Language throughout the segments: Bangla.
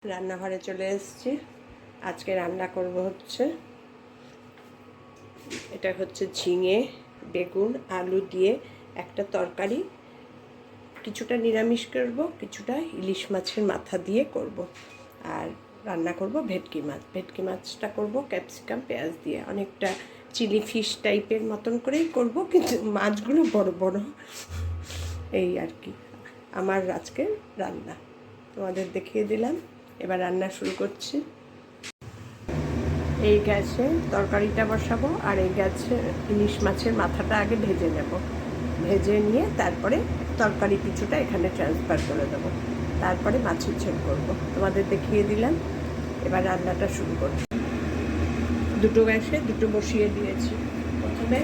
রান্নাঘরে চলে এসেছি। আজকে রান্না করব হচ্ছে এটা হচ্ছে ঝিঙে বেগুন আলু দিয়ে একটা তরকারি। কিছুটা নিরামিষ করব, কিছুটা ইলিশ মাছের মাথা দিয়ে করব। আর রান্না করব ভেটকি মাছ। ভেটকি মাছটা করব ক্যাপসিকাম পেঁয়াজ দিয়ে, অনেকটা চিলি ফিশ টাইপের মতন করেই করব, কিন্তু মাছগুলো বড় বড়। এই আর কি আমার আজকে রান্না, তোমাদের দেখিয়ে দিলাম। এবার রান্না শুরু করছি। এই গ্যাসে তরকারিটা বসাবো, আর এই গ্যাসে ইলিশ মাছের মাথাটা আগে ভেজে নেব। ভেজে নিয়ে তারপরে তরকারি কিছুটা এখানে ট্রান্সফার করে দেবো, তারপরে মাছের ঝোল করবো। তোমাদের দেখিয়ে দিলাম। এবার রান্নাটা শুরু করছি। দুটো গ্যাসে দুটো বসিয়ে দিয়েছি। প্রথমে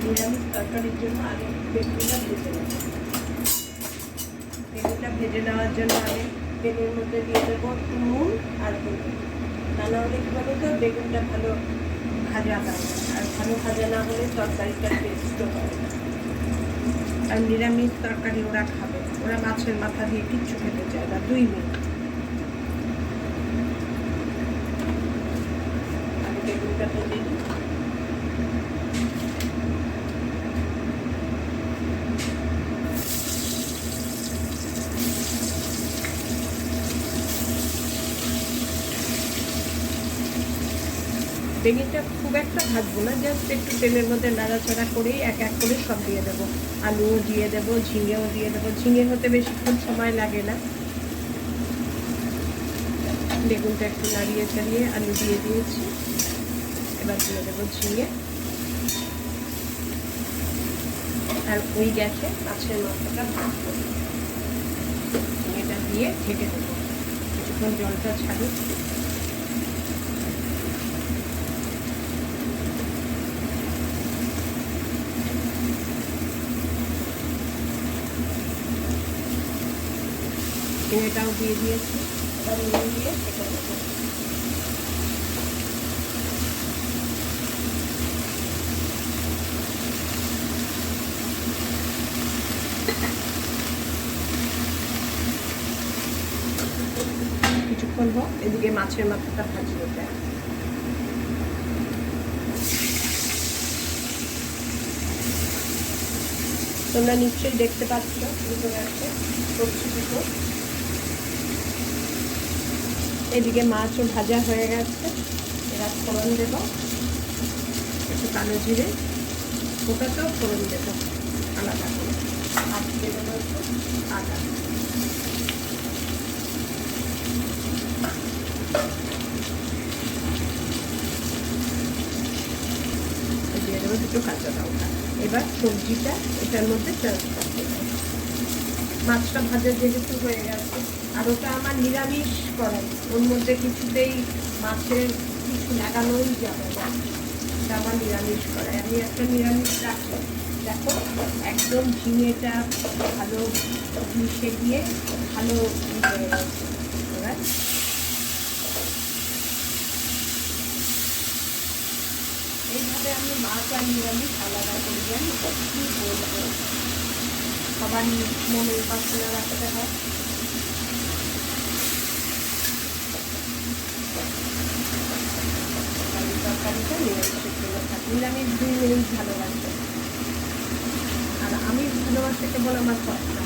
নিরামিষ তরকারির জন্য আগে বেগুনটা ভেজে নেব। বেগুনটা ভেজে নেওয়ার জন্য আমি তেলের মধ্যে দিয়ে দেবো নুন আর হলুদ। রান্না হলে কী বলো তো, বেগুনটা ভালো ভাজা হয়, আর ভালো ভাজা না হলে তরকারিটা টেস্টও হয় না। আর নিরামিষ তরকারি ওরা খাবে, ওরা মাছের মাথা দিয়ে কিচ্ছু খেতে চায় না। 2 মিনিট আমি বেগুনটা ভেজে নিই। বেগুনটা খুব একটা ভাজবো না, জাস্ট একটু তেলের মধ্যে নাড়াচাড়া করেই এক এক করে সব দিয়ে দেবো। আলুও দিয়ে দেবো, ঝিঙেও দিয়ে দেবো। ঝিঙে হতে বেশিক্ষণ সময় লাগে না। বেগুনটা একটু নাড়িয়ে চাড়িয়ে আলু দিয়ে দিয়েছি। এবার দিয়ে দেবো ঝিঙে, আর ওই গ্যাসে মাছের মাথাটা ভাজবো। ঝিঙেটা দিয়ে ঢেকে দেবো, কিছুক্ষণ জলটা ছাড়ুক। ঝিঙেটাও দিয়ে দিয়েছি। এবার নুন দিয়ে ঢেকে দেবো। কিছুক্ষণ হোক, এদিকে মাছের মাথাটা ভাজিয়ে দেয়। তোমরা নিশ্চয়ই দেখতে পাচ্ছ দুটো গ্যাসে সবজি দুটো। এদিকে মাছও ভাজা হয়ে গেছে। এবার ফোড়ন দেবো, একটু কালো জিরে, ওটাতেও ফোড়ন দেবো আলাদা করে। আর দিয়ে দেবো একটু আদা। দিয়ে দেবো দুটো কাঁচা লঙ্কা। এবার সবজিটা এটার মধ্যে ট্রান্সফার করবো। মাছটা ভাজা যেহেতু হয়ে গেছে, আর ওটা আমার নিরামিষ করাই, ওর মধ্যে কিছুতেই মাছের কিছু লাগানোই যাবে না। এটা আমার নিরামিষ করাই, আমি একটা নিরামিষ রাখি। দেখো একদম ঝিঙেটা ভালো মিশে গিয়ে ভালো হয়ে গেছে। এবার এইভাবে আমি মাছ আর নিরামিষ আলাদা করি। জানি কী বলবো, সবার মনের পাশে রাখতে হয়। তরকারিটা নিরামিষের জন্য থাকে, নিরামিষ 2 মিনিট ভালো লাগবে। আর আমি ভালোবাসতে কেবল আমার কর্তা,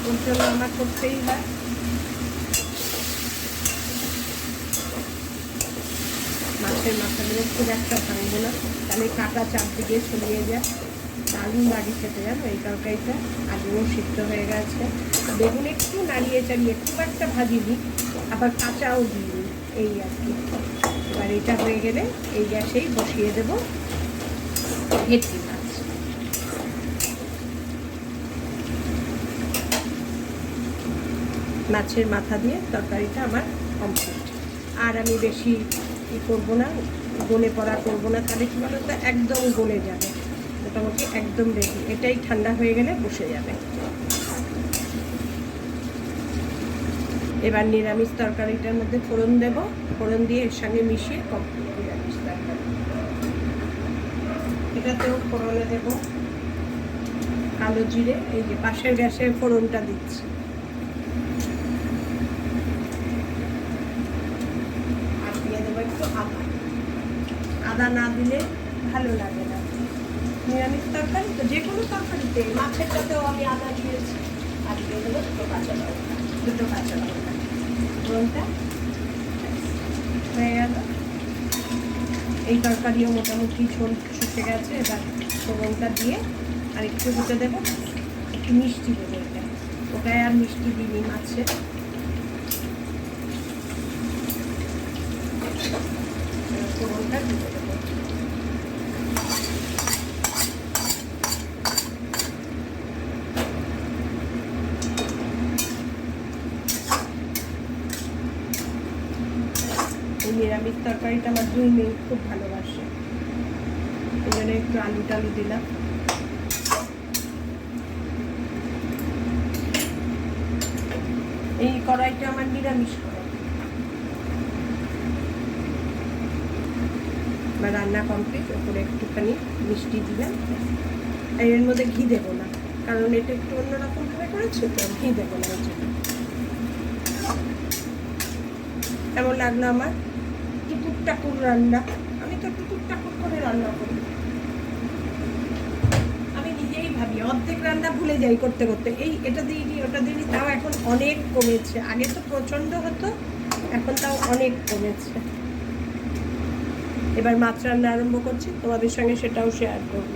ওর জন্য আমার করতেই হয়। মাছের মাথাগুলো খুব একটা ভাঙবো না, তাহলে কাটা চারদিকে ছড়িয়ে যায়। দারুণ লাগে খেতে, জানো এই তরকারিটা। আলুও সিদ্ধ হয়ে গেছে। বেগুন একটু নাড়িয়ে চাড়িয়ে, খুব একটা ভাজিনি, আবার কাঁচাও দিইনি, এই আর কি। এবার এটা হয়ে গেলে এই গ্যাসেই বসিয়ে দেবো ভেটকি মাছ। মাছের মাথা দিয়ে তরকারিটা আমার কমপ্লিট। আর আমি বেশি করবো না, গলে পড়া করবো না, তাহলে কী বলো তো একদম গলে যাবে। মোটামুটি একদম রেডি। এটাই ঠান্ডা হয়ে গেলে বসে যাবে। এবার নিরামিষ তরকারিটার মধ্যে ফোড়ন দেব, ফোড়ন দিয়ে এর সঙ্গে মিশিয়ে কমপ্লিট নিরামিষ তরকারি। এটাতেও ফোড়নে দেব কালো জিরে। এই যে পাশের গ্যাসে ফোড়নটা দিচ্ছি। একটু আদা না দিলে ভালো লাগে না। নিরামিষ তরকারি তো, যে কোনো তরকারিতে, মাছেরটাতেও আমি আদা দিয়েছি। আর দিয়ে দেবো দুটো কাঁচা লঙ্কা ফোড়নটা হয়ে গেল। এই তরকারিও মোটামুটি ঝোল শুকে গেছে। এবার ফোড়নটা দিয়ে আর একটু হতে দেবো, একটু মিষ্টি দেবো। ওটায় আর মিষ্টি দিইনি মাছে। ফোড়নটা দিয়ে দেবো। এই নিরামিষ তরকারিটা আমার 2 মেয়ে খুব ভালোবাসে, এই জন্য একটু আলু টালু দিলাম। এই কড়াইটা আমার নিরামিষ কড়াই। আমার রান্না কমপ্লিট। ওপরে একটুখানি মিষ্টি দিলাম। এর মধ্যে ঘি দেবো না, কারণ এটা একটু অন্যরকম ভাবে করেছি তো, ঘি দেবো না। কেমন লাগলো আমার টুকুর টাকুর রান্না? আমি তো টুকুর টাকুর করে রান্না করি। আমি নিজেই ভাবি, অর্ধেক রান্না ভুলে যাই করতে করতে। এটা দিইনি, ওটা দিইনি। তাও এখন অনেক কমেছে। আগে তো প্রচণ্ড হতো, এখন তাও অনেক কমেছে। এবার মাছ রান্না আরম্ভ করছি, তোমাদের সঙ্গে সেটাও শেয়ার করব।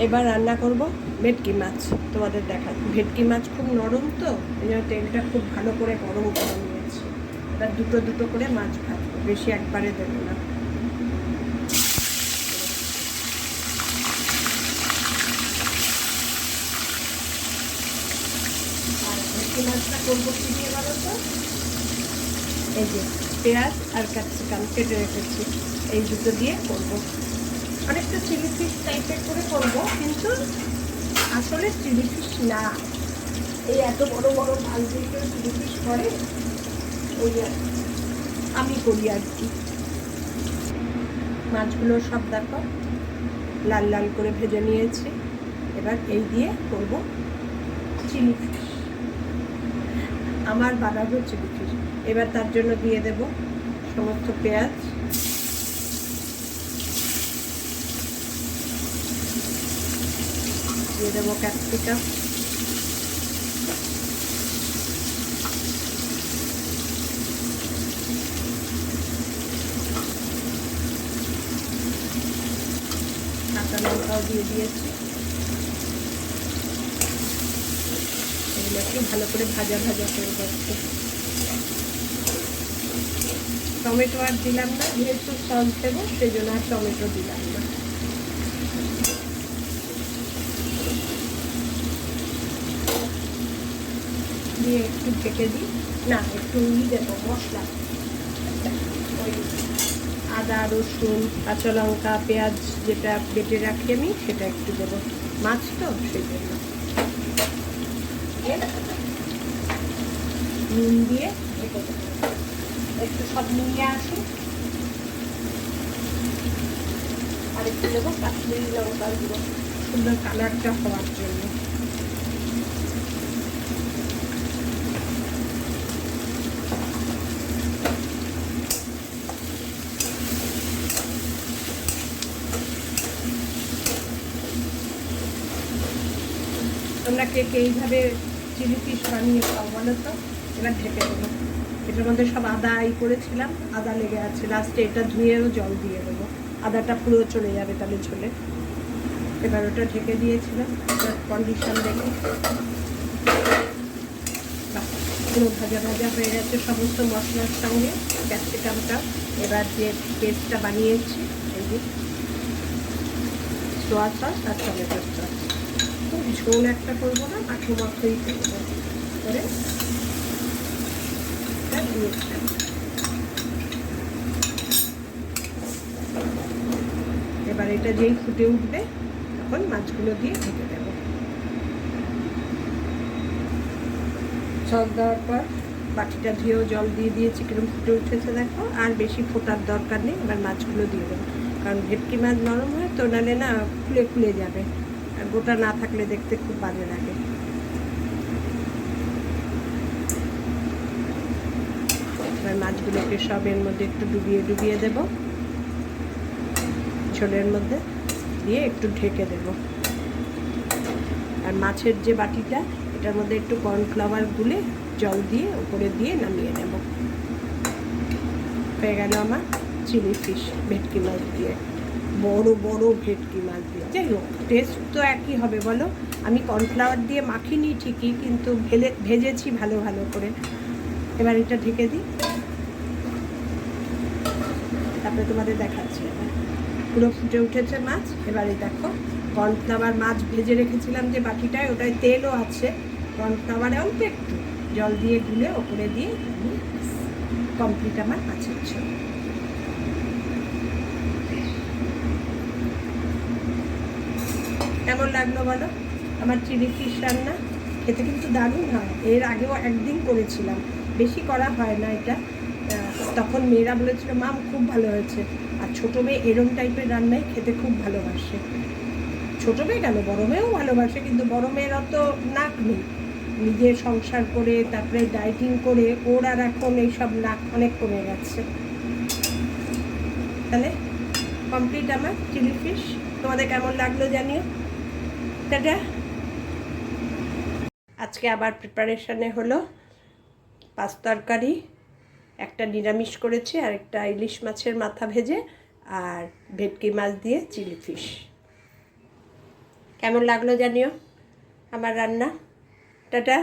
এবার রান্না করব ভেটকি মাছ। তোমাদের দেখা, ভেটকি মাছ খুব নরম তো, এই জন্য তেলটা খুব ভালো করে গরম করে নিয়েছি। এবার দুটো দুটো করে মাছ ভাজবো, বেশি একবারে দেবো না। আর ভেটকি মাছটা করবো কি দিয়ে বলো তো? এই যে পেঁয়াজ আর ক্যাপসিকাম কেটে রেখেছি, এই দুটো দিয়ে করবো। অনেকটা চিলি ফিশ টাইপের করে করবো, কিন্তু আসলে চিলি ফিশ না। এই এত বড় বড় মাছ দিয়ে কেউ চিলি ফিশ করে? ওই আমি করি আর কি। মাছগুলো সব দেখো লাল লাল করে ভেজে নিয়েছি। এবার এই দিয়ে করবো চিলি ফিশ, আমার বানাবো চিলি ফিশ। এবার তার জন্য দিয়ে দেব সমস্ত পেঁয়াজ, দিয়ে দেবো ক্যাপসিকাম, কাঁচা লঙ্কাও দিয়ে দিয়েছি। এগুলো একটু ভালো করে ভাজা ভাজা করে করছি। টমেটো আর দিলাম না, যেহেতু সস দেবো সেই জন্য আর টমেটো দিলাম না। দিয়ে একটু ঢেকে দিই। না, একটু দেবো মশলা, ওই আদা রসুন কাঁচা লঙ্কা পেঁয়াজ যেটা বেটে রাখি আমি, সেটা একটু দেবো। মাছ তো সেই জন্য নুন দিয়ে ঢেকে দেবো। একটু সব নিয়ে আসি। আর একটু দেবো কাশ্মীরি লঙ্কার গুঁড়ো, সুন্দর কালারটা হওয়ার জন্য। তোমরা কে এইভাবে চিলি ফিশ বানিয়ে খাও বলো তো? এবার ঢেকে দেবো। এটার মধ্যে সব আদা করেছিলাম, আদা লেগে আছে। লাস্টে এটা ধুয়েও জল দিয়ে দেবো, আদাটা পুরো চলে যাবে তাহলে ঝোলে। এবার ওটা ঢেকে দিয়েছিলাম কন্ডিশন দেখে। পুরো ভাজা ভাজা হয়ে গেছে সমস্ত মশলার সঙ্গে ক্যাপসিকামটা। এবার যে পেস্টটা বানিয়েছি, এই যে সোয়া সস আর টমেটোর সস, খুব ঝোল একটা করবো না, মাখো মাখোই করবো করে এবার এটা যেই ফুটে উঠবে তখন মাছগুলো দিয়ে ঢেকে দেবো। সস দেওয়ার পর বাটিটা ধুয়েও জল দিয়ে দিয়েছি, কিরকম ফুটে উঠেছে দেখো। আর বেশি ফোটার দরকার নেই। এবার মাছগুলো দিয়ে দেবো, কারণ ভেটকি মাছ নরম হয় তো, নাহলে না খুলে খুলে যাবে, আর গোটা না থাকলে দেখতে খুব বাজে লাগে। এবার এবার মাছগুলোকে সব এর মধ্যে একটু ডুবিয়ে ডুবিয়ে দেব, ঝোলের মধ্যে দিয়ে একটু ঢেকে দেব। আর মাছের যে বাটিটা, এটার মধ্যে একটু কর্নফ্লাওয়ার গুলে জল দিয়ে উপরে দিয়ে নামিয়ে নেব। হয়ে গেল আমার চিলি ফিশ ভেটকি মাছ দিয়ে, বড় বড় ভেটকি মাছ দিয়ে। যাই হোক, টেস্ট তো একই হবে বলো। আমি কর্নফ্লাওয়ার দিয়ে মাখিনি ঠিকই, কিন্তু ভেজেছি ভালো ভালো করে। এবার এটা ঢেকে দিই, তারপরে তোমাদের দেখাচ্ছি। পুরো ফুটে উঠেছে মাছ। এবারে দেখো, কর্নফ্লাওয়ার মাছ ভেজে রেখেছিলাম যে বাটিটায়, ওটায় তেলও আছে। কর্নফ্লাওয়ারে অল্প একটু জল দিয়ে গুলে ওপরে দিয়ে কমপ্লিট আমার মাছের ঝোল। কেমন লাগলো বলো আমার চিলি ফিশ রান্না? খেতে কিন্তু দারুণ হয়। এর আগেও একদিন করেছিলাম, বেশি করা হয় না এটা। তখন মেয়েরা বলেছিল মাম খুব ভালো হয়েছে। আর ছোটো মেয়ে এরম টাইপের রান্নাই খেতে খুব ভালোবাসে। ছোটো মেয়ে কেন, বড়ো মেয়েও ভালোবাসে, কিন্তু বড়ো মেয়ের অত নাক নেই। নিজের সংসার করে তারপরে ডায়েটিং করে ওর আর এখন এইসব নাক অনেক কমে গেছে। তাহলে কমপ্লিট আমার চিলি ফিশ। তোমাদের কেমন লাগলো জানিও। টাটা। আজকে আবার প্রিপারেশানে হলো 5 তরকারি, একটা নিরামিষ করেছি, আর একটা ইলিশ মাছের মাথা ভেজে, আর ভেটকি মাছ দিয়ে চিলি ফিশ। কেমন লাগলো জানিও আমার রান্না। টাটা।